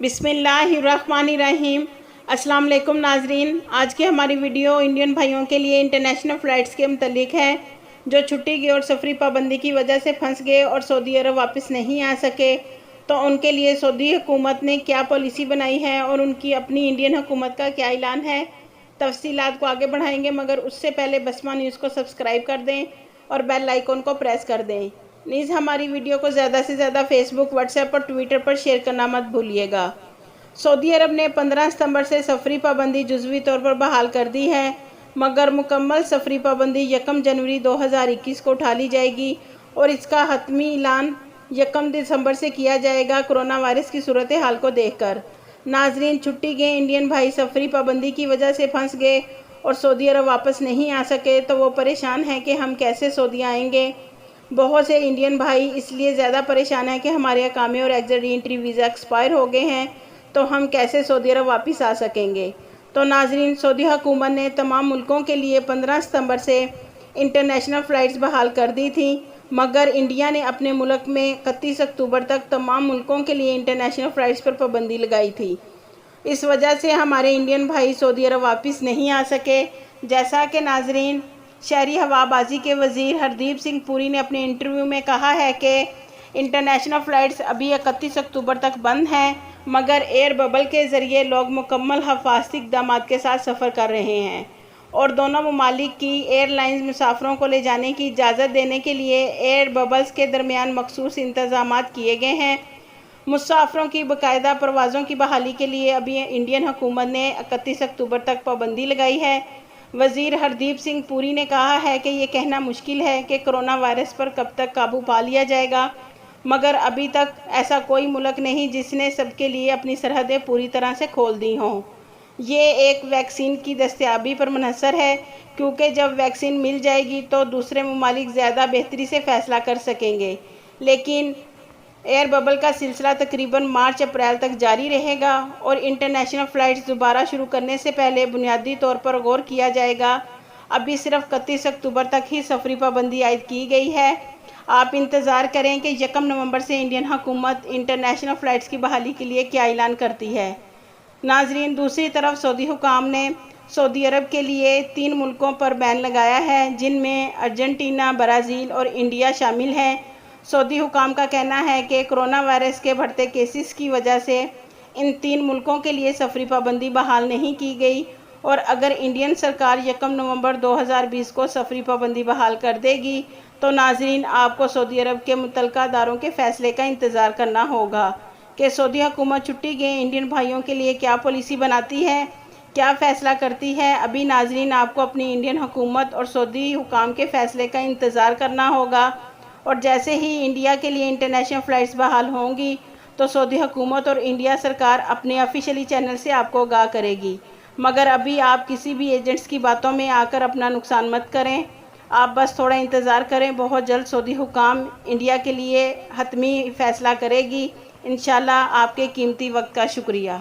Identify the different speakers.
Speaker 1: بسم اللہ الرحمن الرحیم۔ السلام علیکم ناظرین، آج کی ہماری ویڈیو انڈین بھائیوں کے لیے انٹرنیشنل فلائٹس کے متعلق ہے جو چھٹی کی اور سفری پابندی کی وجہ سے پھنس گئے اور سعودی عرب واپس نہیں آ سکے، تو ان کے لیے سعودی حکومت نے کیا پالیسی بنائی ہے اور ان کی اپنی انڈین حکومت کا کیا اعلان ہے۔ تفصیلات کو آگے بڑھائیں گے، مگر اس سے پہلے بسمہ نیوز کو سبسکرائب کر دیں اور بیل آئیکن کو پریس کر دیں۔ نیز ہماری ویڈیو کو زیادہ سے زیادہ فیس بک، واٹس ایپ اور ٹویٹر پر شیئر کرنا مت بھولیے گا۔ سعودی عرب نے 15 ستمبر سے سفری پابندی جزوی طور پر بحال کر دی ہے، مگر مکمل سفری پابندی 1 جنوری 2021 کو اٹھا لی جائے گی اور اس کا حتمی اعلان 1 دسمبر سے کیا جائے گا کرونا وائرس کی صورتحال کو دیکھ کر۔ ناظرین، چھٹی گئے انڈین بھائی سفری پابندی کی وجہ سے پھنس گئے اور سعودی عرب واپس نہیں آ سکے تو وہ پریشان ہیں کہ ہم کیسے سعودی آئیں گے۔ بہت سے انڈین بھائی اس لیے زیادہ پریشان ہیں کہ ہمارے اقامے اور ایگزٹ ری انٹری ویزا ایکسپائر ہو گئے ہیں، تو ہم کیسے سعودی عرب واپس آ سکیں گے۔ تو ناظرین، سعودی حکومت نے تمام ملکوں کے لیے 15 ستمبر سے انٹرنیشنل فلائٹس بحال کر دی تھیں، مگر انڈیا نے اپنے ملک میں 31 اکتوبر تک تمام ملکوں کے لیے انٹرنیشنل فلائٹس پر پابندی لگائی تھی۔ اس وجہ سے ہمارے انڈین بھائی سعودی عرب واپس نہیں آ سکے۔ جیسا کہ ناظرین، شہری ہوا بازی کے وزیر ہردیپ سنگھ پوری نے اپنے انٹرویو میں کہا ہے کہ انٹرنیشنل فلائٹس ابھی 31 اکتوبر تک بند ہیں، مگر ایئر ببل کے ذریعے لوگ مکمل حفاظتی اقدامات کے ساتھ سفر کر رہے ہیں اور دونوں ممالک کی ایئر لائنز مسافروں کو لے جانے کی اجازت دینے کے لیے ایئر ببلز کے درمیان مخصوص انتظامات کیے گئے ہیں۔ مسافروں کی باقاعدہ پروازوں کی بحالی کے لیے ابھی انڈین حکومت نے 31 اکتوبر تک پابندی لگائی ہے۔ وزیر ہردیپ سنگھ پوری نے کہا ہے کہ یہ کہنا مشکل ہے کہ کرونا وائرس پر کب تک قابو پا لیا جائے گا، مگر ابھی تک ایسا کوئی ملک نہیں جس نے سب کے لیے اپنی سرحدیں پوری طرح سے کھول دی ہوں۔ یہ ایک ویکسین کی دستیابی پر منحصر ہے، کیونکہ جب ویکسین مل جائے گی تو دوسرے ممالک زیادہ بہتری سے فیصلہ کر سکیں گے، لیکن ایئر ببل کا سلسلہ تقریباً مارچ اپریل تک جاری رہے گا اور انٹرنیشنل فلائٹس دوبارہ شروع کرنے سے پہلے بنیادی طور پر غور کیا جائے گا۔ ابھی صرف 31 اکتوبر تک ہی سفری پابندی عائد کی گئی ہے۔ آپ انتظار کریں کہ 1 نومبر سے انڈین حکومت انٹرنیشنل فلائٹس کی بحالی کے لیے کیا اعلان کرتی ہے۔ ناظرین، دوسری طرف سعودی حکام نے سعودی عرب کے لیے 3 ملکوں پر بین لگایا ہے، جن میں ارجنٹینا، برازیل اور انڈیا شامل ہیں۔ سعودی حکام کا کہنا ہے کہ کرونا وائرس کے بڑھتے کیسز کی وجہ سے ان 3 ملکوں کے لیے سفری پابندی بحال نہیں کی گئی، اور اگر انڈین سرکار 1 نومبر 2020 کو سفری پابندی بحال کر دے گی تو ناظرین، آپ کو سعودی عرب کے متعلقہ اداروں کے فیصلے کا انتظار کرنا ہوگا کہ سعودی حکومت چھٹی گئے انڈین بھائیوں کے لیے کیا پالیسی بناتی ہے، کیا فیصلہ کرتی ہے۔ ابھی ناظرین، آپ کو اپنی انڈین حکومت اور سعودی حکام کے فیصلے کا انتظار کرنا ہوگا، اور جیسے ہی انڈیا کے لیے انٹرنیشنل فلائٹس بحال ہوں گی تو سعودی حکومت اور انڈیا سرکار اپنے آفیشلی چینل سے آپ کو آگاہ کرے گی، مگر ابھی آپ کسی بھی ایجنٹس کی باتوں میں آ کر اپنا نقصان مت کریں۔ آپ بس تھوڑا انتظار کریں، بہت جلد سعودی حکام انڈیا کے لیے حتمی فیصلہ کرے گی۔ انشاءاللہ۔ آپ کے قیمتی وقت کا شکریہ۔